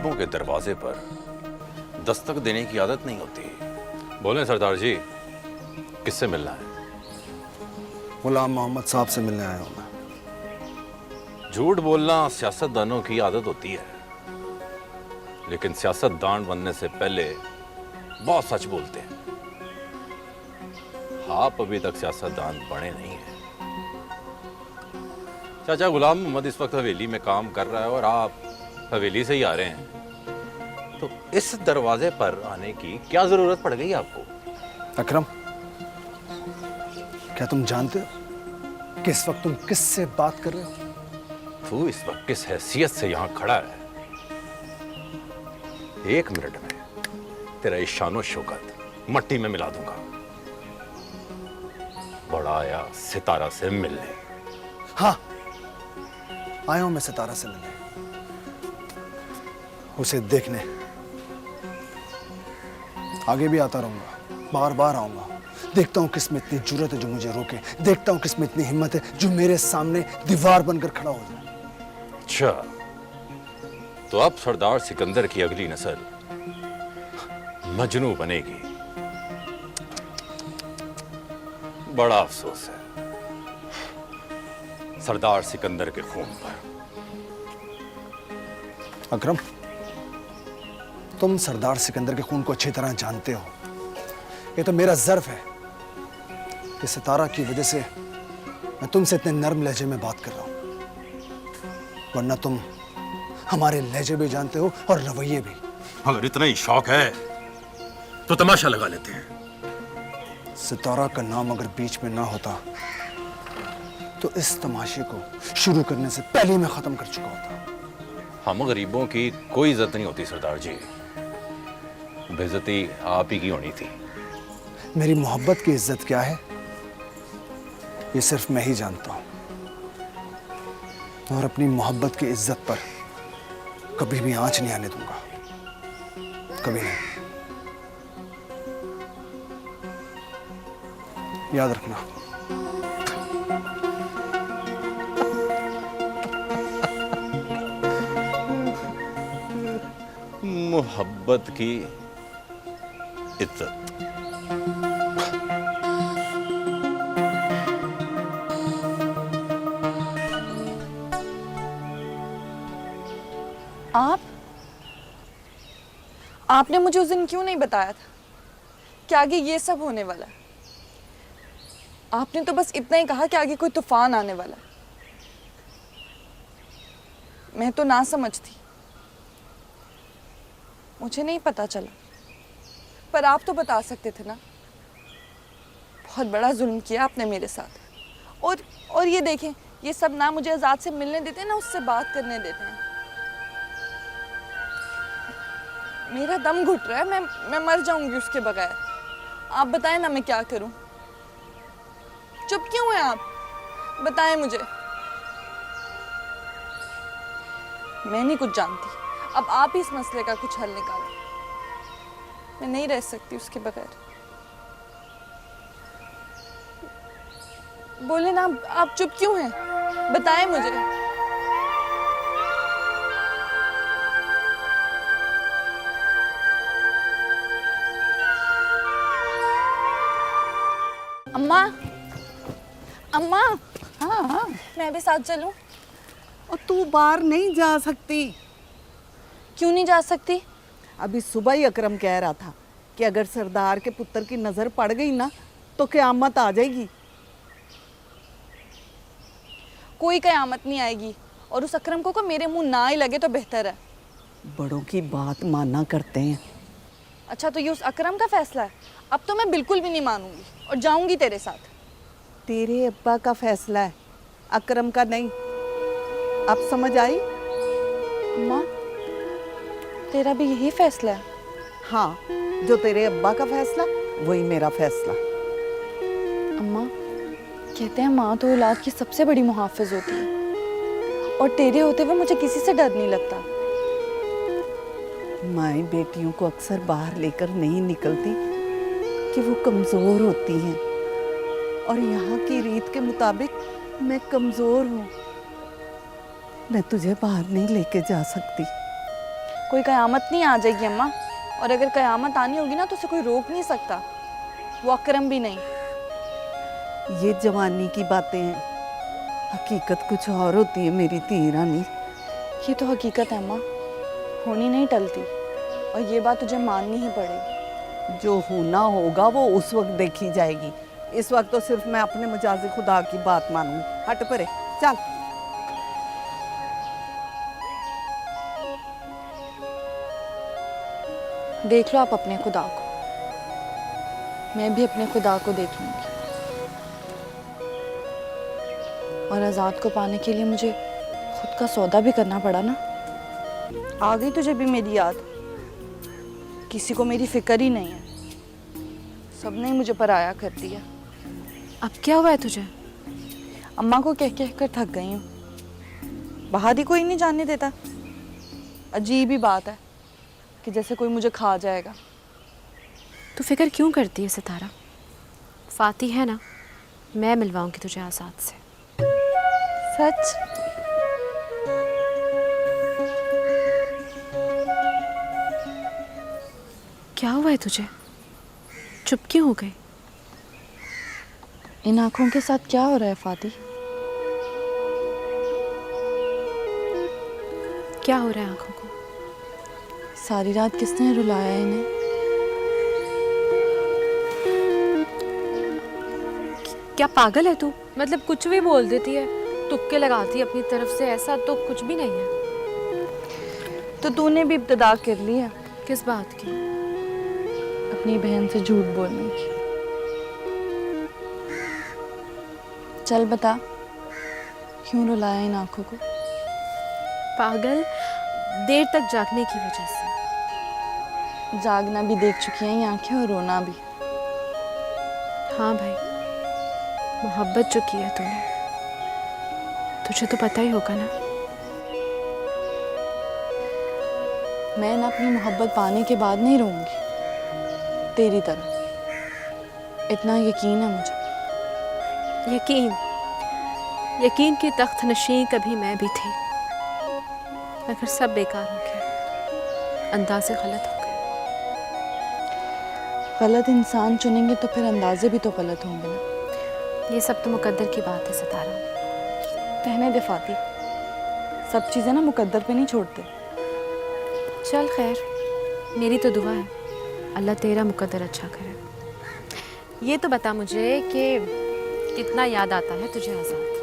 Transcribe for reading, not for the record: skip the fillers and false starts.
गरीबों के दरवाजे पर दस्तक देने की आदत नहीं होती। बोले सरदार जी, किससे मिलना है? गुलाम मोहम्मद साहब से मिलने आया हूं मैं। झूठ बोलना सियासतदानों की आदत होती है, लेकिन सियासतदान बनने से पहले बहुत सच बोलते हैं। आप अभी तक सियासतदान बने नहीं हैं। चाचा गुलाम मोहम्मद इस वक्त हवेली में काम कर रहा है और आप हवेली से ही आ रहे हैं, तो इस दरवाजे पर आने की क्या जरूरत पड़ गई आपको? अकरम, क्या तुम जानते हो कि इस वक्त तुम किससे बात कर रहे हो? तू इस वक्त किस हैसियत से यहां खड़ा है? 1 मिनट में तेरा ये शानो शौकत मट्टी में मिला दूंगा। बड़ा आया सितारा से मिलने। हाँ, आया हूं मैं सितारा से मिलने, उसे देखने। आगे भी आता रहूंगा, बार बार आऊंगा। देखता हूं किसमें इतनी जुर्रत है जो मुझे रोके, देखता हूं किसमें इतनी हिम्मत है जो मेरे सामने दीवार बनकर खड़ा हो जाए। अच्छा, तो अब सरदार सिकंदर की अगली नस्ल मजनू बनेगी। बड़ा अफसोस है सरदार सिकंदर के खून पर। अकरम, तुम सरदार सिकंदर के खून को अच्छी तरह जानते हो। ये तो मेरा ज़र्फ है कि सितारा की वजह से मैं तुमसे इतने नर्म लहजे में बात कर रहा हूं, वरना तुम हमारे लहजे भी जानते हो और रवैये भी। अगर इतना ही शौक है तो तमाशा लगा लेते हैं। सितारा का नाम अगर बीच में ना होता तो इस तमाशे को शुरू करने से पहले ही मैं खत्म कर चुका होता। हम गरीबों की कोई इज्जत नहीं होती सरदार जी, बेइज्जती आप ही की होनी थी। मेरी मोहब्बत की इज्जत क्या है ये सिर्फ मैं ही जानता हूं, और अपनी मोहब्बत की इज्जत पर कभी भी आंच नहीं आने दूंगा, कभी नहीं। याद रखना। मोहब्बत की इज्जत। आपने मुझे उस दिन क्यों नहीं बताया था कि आगे ये सब होने वाला है? आपने तो बस इतना ही कहा कि आगे कोई तूफान आने वाला है। मैं तो ना समझ थी, मुझे नहीं पता चला, पर आप तो बता सकते थे ना। बहुत बड़ा जुल्म किया आपने मेरे साथ। और ये देखें, ये सब ना मुझे आजाद से मिलने देते हैं, ना उससे बात करने देते हैं। मेरा दम घुट रहा है, मैं मर जाऊंगी उसके बगैर। आप बताएं ना, मैं क्या करूं? चुप क्यों हैं आप? बताएं मुझे। मैं नहीं कुछ जानती, अब आप ही इस मसले का कुछ हल निकालो। मैं नहीं रह सकती उसके बगैर। बोले ना, आप चुप क्यों हैं? बताएं मुझे। अम्मा, अम्मा। हाँ हाँ, मैं भी साथ चलूं? और तू बाहर नहीं जा सकती। क्यों नहीं जा सकती? अभी सुबह ही अकरम कह रहा था कि अगर सरदार के पुत्र की नजर पड़ गई ना तो क़यामत आ जाएगी। कोई क़यामत नहीं आएगी, और उस अकरम को मेरे मुंह ना ही लगे तो बेहतर है। बड़ों की बात माना करते हैं। अच्छा, तो ये उस अकरम का फैसला है? अब तो मैं बिल्कुल भी नहीं मानूंगी और जाऊंगी तेरे साथ। तेरे अब्बा का फैसला है, अकरम का नहीं। अब समझ आई? अम्मा, तेरा भी यही फैसला है? हाँ, जो तेरे अब्बा का फैसला वही मेरा फैसला। अम्मा, कहते हैं माँ तो औलाद की सबसे बड़ी मुहाफिज होती है, और तेरे होते हुए मुझे किसी से डर नहीं लगता। माएँ बेटियों को अक्सर बाहर लेकर नहीं निकलती कि वो कमज़ोर होती हैं, और यहाँ की रीत के मुताबिक मैं कमज़ोर हूँ। मैं तुझे बाहर नहीं लेके जा सकती। कोई कयामत नहीं आ जाएगी अम्मा, और अगर कयामत आनी होगी ना तो उसे कोई रोक नहीं सकता, वो अकरम भी नहीं। ये जवानी की बातें हैं, हकीकत कुछ और होती है मेरी धी रानी। ये तो हकीकत है अम्मा, होनी नहीं टलती, और ये बात तुझे माननी ही पड़ेगी। जो होना होगा वो उस वक्त देखी जाएगी, इस वक्त तो सिर्फ मैं अपने मजाजी खुदा की बात मानूंगी। हट परे, चल। देख लो आप अपने खुदा को, मैं भी अपने खुदा को देख लूंगी। और आज़ाद को पाने के लिए मुझे खुद का सौदा भी करना पड़ा ना। आ गई तुझे भी मेरी याद? किसी को मेरी फिक्र ही नहीं है, सबने ही मुझे पराया कर दिया। अब क्या हुआ है तुझे? अम्मा को कह कह कर थक गई हूँ, बाहर ही कोई नहीं जाने देता। अजीब ही बात है कि जैसे कोई मुझे खा जाएगा। तू फिक्र क्यों करती है सितारा? फाती है ना, मैं मिलवाऊंगी तुझे आज़ाद से। सच? क्या हुआ है तुझे? चुप क्यों हो गई? इन आंखों के साथ क्या हो रहा है फाती? क्या हो रहा है आंखों को? सारी रात किसने रुलाया इन्हें? क्या पागल है तू? मतलब कुछ भी बोल देती है, तुक्के लगाती है अपनी तरफ से, ऐसा तो कुछ भी नहीं है। तो तूने भी इब्तिदा कर ली है किस बात की? अपनी बहन से झूठ बोलने की। चल बता, क्यों रुलाया इन आंखों को? पागल, देर तक जागने की वजह से। जागना भी देख चुकी हैं ये आंखें, और रोना भी। हाँ भाई, मोहब्बत जो की है तूने, तुझे तो पता ही होगा ना। मैं ना अपनी मोहब्बत पाने के बाद नहीं रहूंगी तेरी तरह, इतना यकीन है मुझे। यकीन की तख्त नशीं कभी मैं भी थी, मगर सब बेकार हो गया, अंदाज़े गलत हो गए। गलत इंसान चुनेंगे तो फिर अंदाजे भी तो गलत होंगे ना। ये सब तो मुकद्दर की बात है सितारा। रहने दे फाती, सब चीज़ें ना मुकद्दर पे नहीं छोड़ते। चल खैर, मेरी तो दुआ है अल्लाह तेरा मुकद्दर अच्छा करे। ये तो बता मुझे कि कितना याद आता है तुझे आज़ाद?